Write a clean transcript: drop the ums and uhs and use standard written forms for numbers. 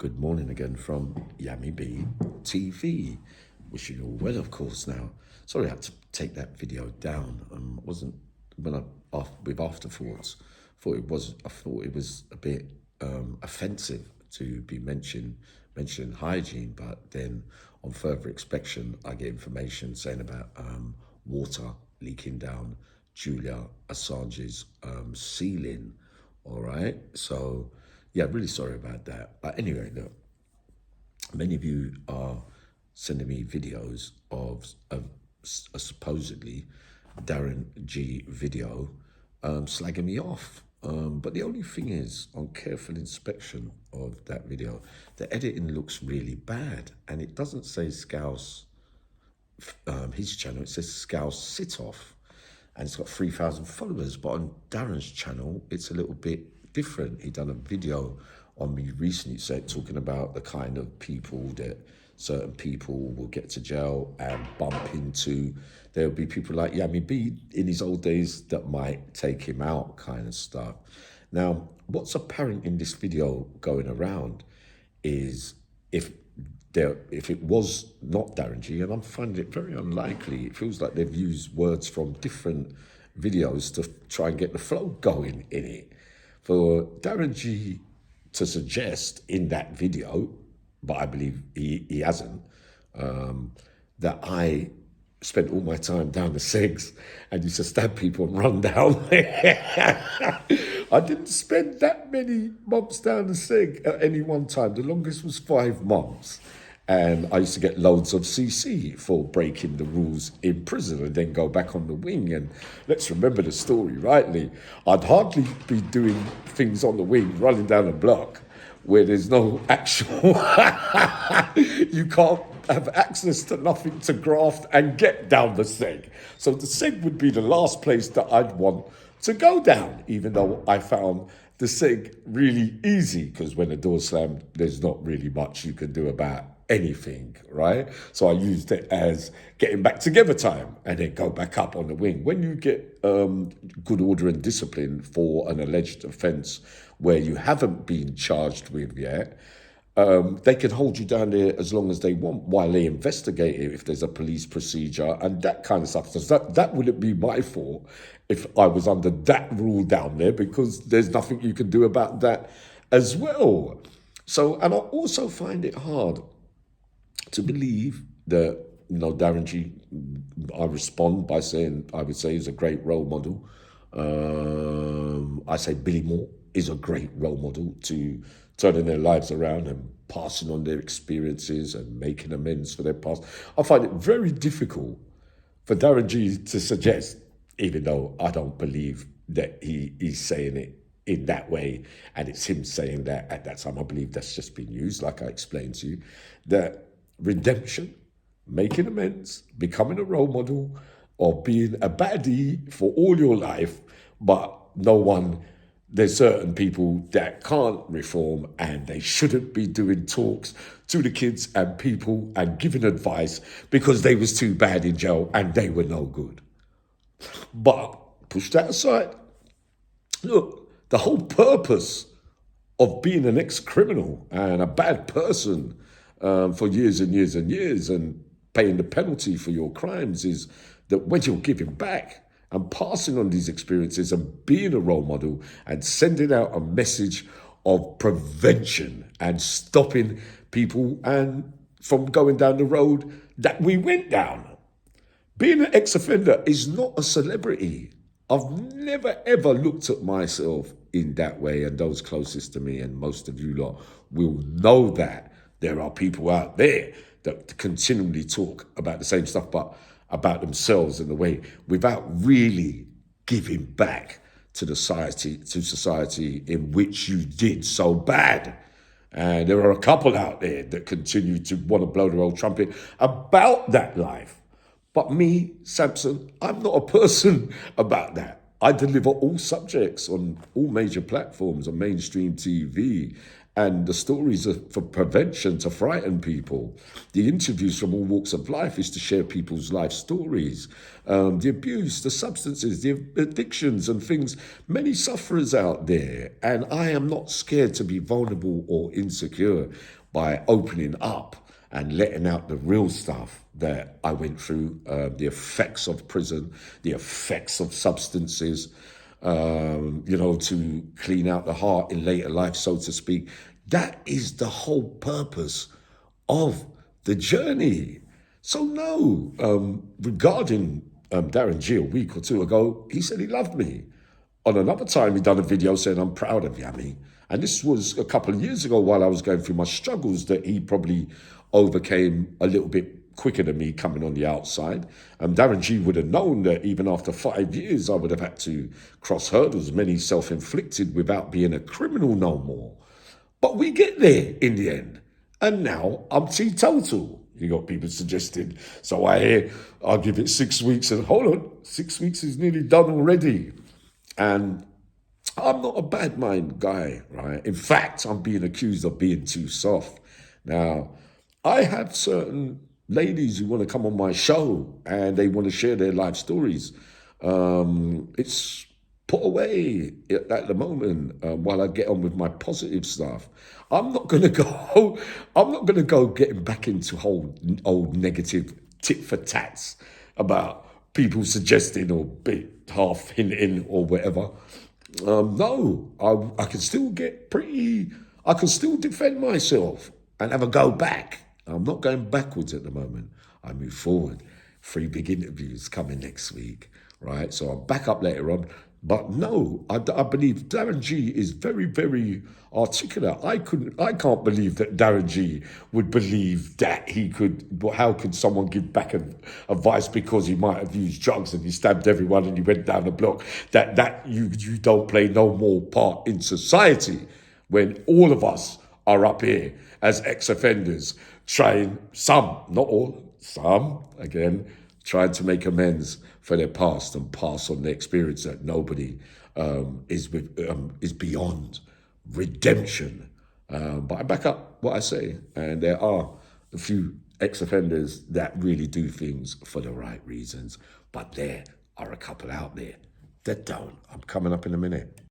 Good morning again from Yummy B TV. Wishing you all well, of course. Now, sorry I had to take that video down. Wasn't when I with afterthoughts. I thought it was a bit offensive to be mentioning hygiene, but then on further inspection, I get information saying about water leaking down Julia Assange's ceiling. All right, so yeah, really sorry about that. But anyway, look, many of you are sending me videos of a supposedly Darren G video slagging me off. But the only thing is, on careful inspection of that video, the editing looks really bad, and it doesn't say Scouse his channel. It says Scouse Sit Off, and it's got 3,000 followers. But on Darren's channel, it's a little bit different. He done a video on me recently, talking about the kind of people that certain people will get to jail and bump into. There'll be people like Yummy B in his old days that might take him out, kind of stuff. Now, what's apparent in this video going around is if it was not Darren G, and I'm finding it very unlikely, it feels like they've used words from different videos to try and get the flow going in it. For Darren G to suggest in that video, but I believe he hasn't, that I spent all my time down the Segs and used to stab people and run down. I didn't spend that many months down the Seg at any one time. The longest was 5 months. And I used to get loads of CC for breaking the rules in prison and then go back on the wing. And let's remember the story rightly. I'd hardly be doing things on the wing, running down a block where there's no actual... You can't have access to nothing to graft and get down the Seg. So the Seg would be the last place that I'd want to go down, even though I found the Seg really easy, because when the door's slammed, there's not really much you can do about anything, right? So I used it as getting back together time and then go back up on the wing. When you get good order and discipline for an alleged offence where you haven't been charged with yet, they can hold you down there as long as they want while they investigate it, if there's a police procedure and that kind of stuff. So that wouldn't be my fault if I was under that rule down there, because there's nothing you can do about that as well. So, and I also find it hard to believe that, Darren G, I respond by saying, I would say he's a great role model. I say Billy Moore is a great role model to turning their lives around and passing on their experiences and making amends for their past. I find it very difficult for Darren G to suggest, even though I don't believe that he's saying it in that way, and it's him saying that at that time. I believe that's just been used, like I explained to you, that redemption, making amends, becoming a role model, or being a baddie for all your life, but there's certain people that can't reform and they shouldn't be doing talks to the kids and people and giving advice because they was too bad in jail and they were no good. But push that aside. Look, the whole purpose of being an ex-criminal and a bad person for years and years and years and paying the penalty for your crimes is that when you're giving back and passing on these experiences and being a role model and sending out a message of prevention and stopping people and from going down the road that we went down. Being an ex-offender is not a celebrity. I've never, ever looked at myself in that way, and those closest to me, and most of you lot will know that there are people out there that continually talk about the same stuff, but about themselves in the way without really giving back to the society in which you did so bad. And there are a couple out there that continue to want to blow their old trumpet about that life. But me, Samson, I'm not a person about that. I deliver all subjects on all major platforms, on mainstream TV And the stories are for prevention, to frighten people. The interviews from all walks of life is to share people's life stories. The abuse, the substances, the addictions and things, many sufferers out there. And I am not scared to be vulnerable or insecure by opening up and letting out the real stuff that I went through, the effects of prison, the effects of substances, to clean out the heart in later life, so to speak. That is the whole purpose of the journey. So no, regarding Darren G a week or two ago, he said he loved me. On another time, he done a video saying, I'm proud of Yami. And this was a couple of years ago while I was going through my struggles that he probably overcame a little bit quicker than me coming on the outside. Darren G would have known that even after 5 years, I would have had to cross hurdles, many self-inflicted, without being a criminal no more. But we get there in the end. And now I'm teetotal. You got people suggesting. So I hear, I'll give it 6 weeks. And hold on, 6 weeks is nearly done already. And I'm not a bad mind guy, right? In fact, I'm being accused of being too soft. Now, I have certain ladies who want to come on my show and they want to share their life stories. It's put away at the moment while I get on with my positive stuff. I'm not going to go. I'm not going to go getting back into old negative tit for tats about people suggesting or half hinting or whatever. No, I can still get pretty. I can still defend myself and have a go back. I'm not going backwards at the moment. I move forward. 3 big interviews coming next week, right? So I'm back up later on. But no, I believe Darren G is very, very articulate. I can't believe that Darren G would believe that he could. How could someone give back advice because he might have used drugs and he stabbed everyone and he went down the block? That you don't play no more part in society when all of us are up here as ex-offenders trying, some, not all, some, again, trying to make amends for their past and pass on the experience that nobody is beyond redemption. But I back up what I say, and there are a few ex-offenders that really do things for the right reasons, but there are a couple out there that don't. I'm coming up in a minute.